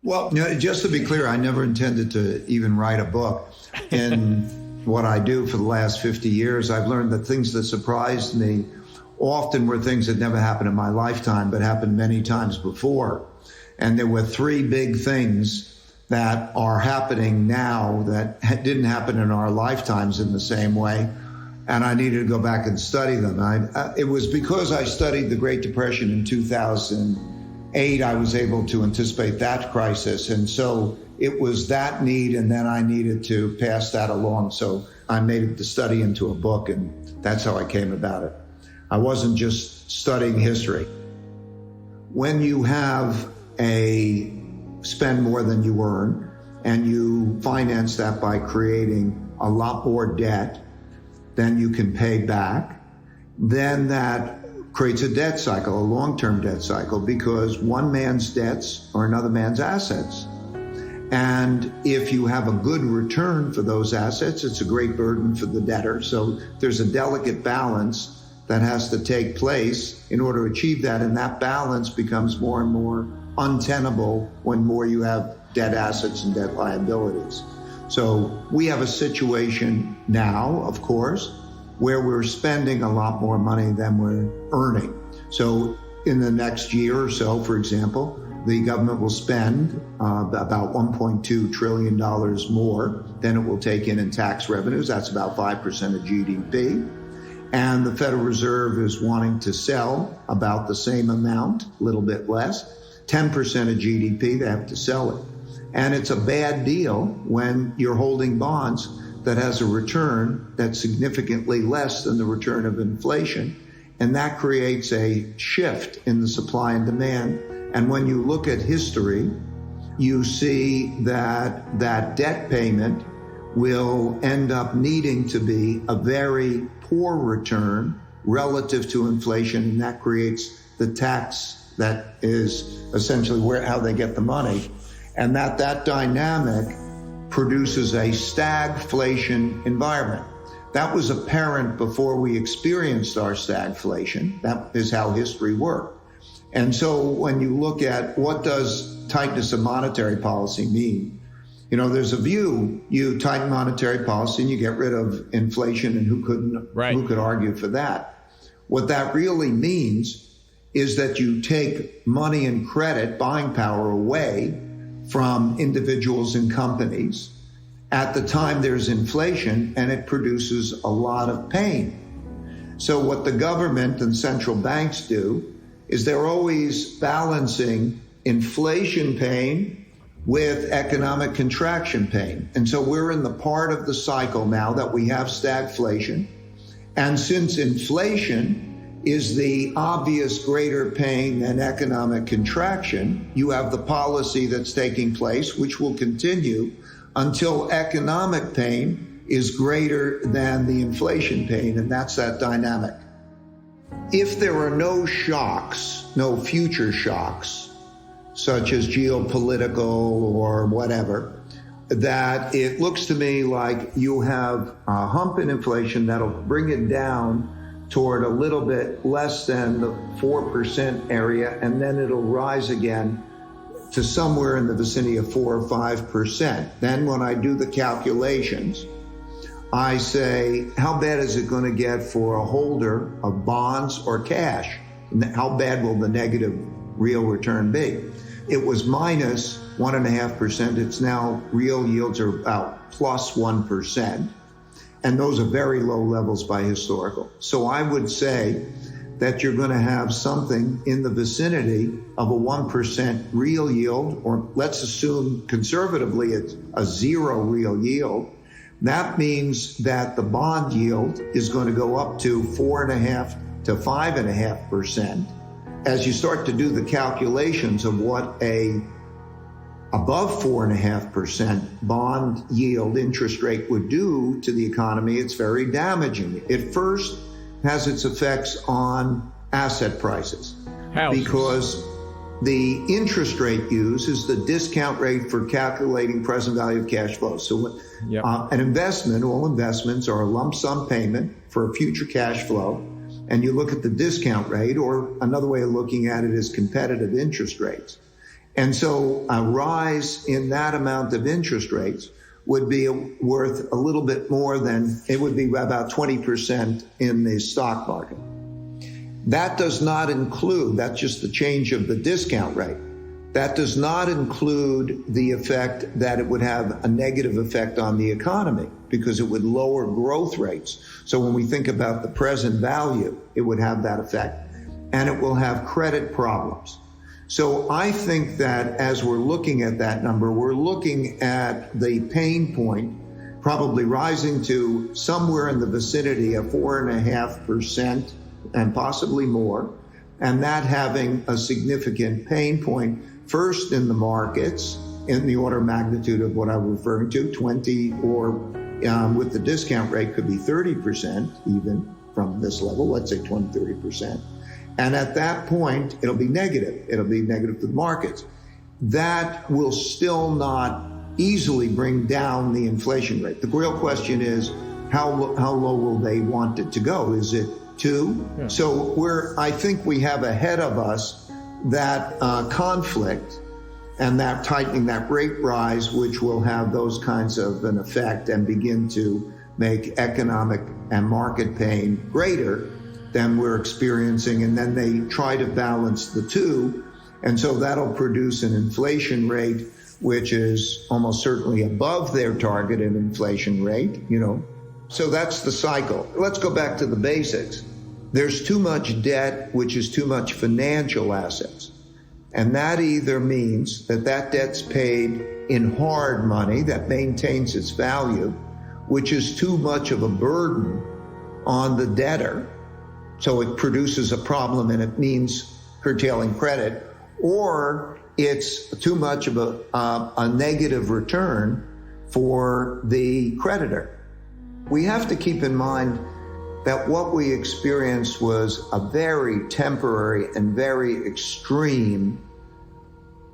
Well, just to be clear, I never intended to even write a book. In what I do for the last 50 years, I've learned that things that surprised me often were things that never happened in my lifetime, but happened many times before. And there were three big things that are happening now that didn't happen in our lifetimes in the same way. And I needed to go back and study them. It was because I studied the Great Depression in 2008, I was able to anticipate that crisis. And so it was that need, and then I needed to pass that along. So I made the study into a book, and that's how I came about it. I wasn't just studying history. When you have spend more than you earn, and you finance that by creating a lot more debt than you can pay back, then that creates a debt cycle, a long-term debt cycle, because one man's debts are another man's assets. And if you have a good return for those assets, it's a great burden for the debtor. So there's a delicate balance that has to take place in order to achieve that. And that balance becomes more and more untenable when more you have debt assets and debt liabilities. So we have a situation now, of course, where we're spending a lot more money than we're earning. So in the next year or so, for example, the government will spend about $1.2 trillion more than it will take in tax revenues. That's about 5% of GDP. And the Federal Reserve is wanting to sell about the same amount, a little bit less, 10% of GDP, they have to sell it. And it's a bad deal when you're holding bonds that has a return that's significantly less than the return of inflation. And that creates a shift in the supply and demand. And when you look at history, you see that that debt payment will end up needing to be a very poor return relative to inflation. And that creates the tax that is essentially how they get the money. And that dynamic produces a stagflation environment. That was apparent before we experienced our stagflation. That is how history worked. And so when you look at what does tightness of monetary policy mean, there's a view, you tighten monetary policy and you get rid of inflation, and who could argue for that? What that really means is that you take money and credit, buying power, away from individuals and companies at the time there's inflation, and it produces a lot of pain. So what the government and central banks do is they're always balancing inflation pain with economic contraction pain. And so we're in the part of the cycle now that we have stagflation. And since inflation is the obvious greater pain than economic contraction, you have the policy that's taking place, which will continue until economic pain is greater than the inflation pain, and that's that dynamic. If there are no shocks, no future shocks, such as geopolitical or whatever, that it looks to me like you have a hump in inflation that'll bring it down toward a little bit less than the 4% area, and then it'll rise again to somewhere in the vicinity of 4 or 5%. Then when I do the calculations, I say, how bad is it going to get for a holder of bonds or cash? How bad will the negative real return be? It was minus 1.5%. It's now real yields are about plus 1%. And those are very low levels by historical. So I would say that you're going to have something in the vicinity of a 1% real yield, or let's assume conservatively it's a zero real yield. That means that the bond yield is going to go up to 4.5 to 5.5%. As you start to do the calculations of what above 4.5% bond yield interest rate would do to the economy, it's very damaging. It first has its effects on asset prices. Because the interest rate used is the discount rate for calculating present value of cash flow. So an investment, all investments are a lump sum payment for a future cash flow. And you look at the discount rate, or another way of looking at it is competitive interest rates. And so a rise in that amount of interest rates would be worth a little bit more than, it would be about 20% in the stock market. That does not include, that's just the change of the discount rate. That does not include the effect that it would have a negative effect on the economy because it would lower growth rates. So when we think about the present value, it would have that effect. And it will have credit problems. So I think that as we're looking at that number, we're looking at the pain point probably rising to somewhere in the vicinity of 4.5% and possibly more, and that having a significant pain point first in the markets in the order of magnitude of what I'm referring to, 20 or with the discount rate could be 30% even from this level, let's say 20, 30%. And at that point, it'll be negative. It'll be negative to the markets. That will still not easily bring down the inflation rate. The real question is, how low will they want it to go? Is it 2? Yeah. So I think we have ahead of us that conflict and that tightening, that rate rise, which will have those kinds of an effect and begin to make economic and market pain greater than we're experiencing. And then they try to balance the two. And so that'll produce an inflation rate, which is almost certainly above their targeted inflation rate, So that's the cycle. Let's go back to the basics. There's too much debt, which is too much financial assets. And that either means that debt's paid in hard money that maintains its value, which is too much of a burden on the debtor. So it produces a problem and it means curtailing credit, or it's too much of a negative return for the creditor. We have to keep in mind that what we experienced was a very temporary and very extreme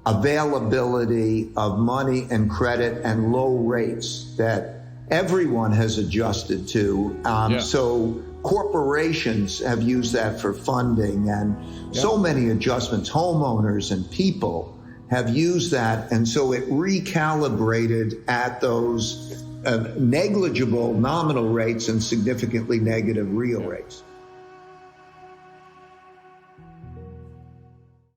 availability of money and credit and low rates that everyone has adjusted to. So corporations have used that for funding and so many adjustments. Homeowners and people have used that. And so it recalibrated at those negligible nominal rates and significantly negative real rates.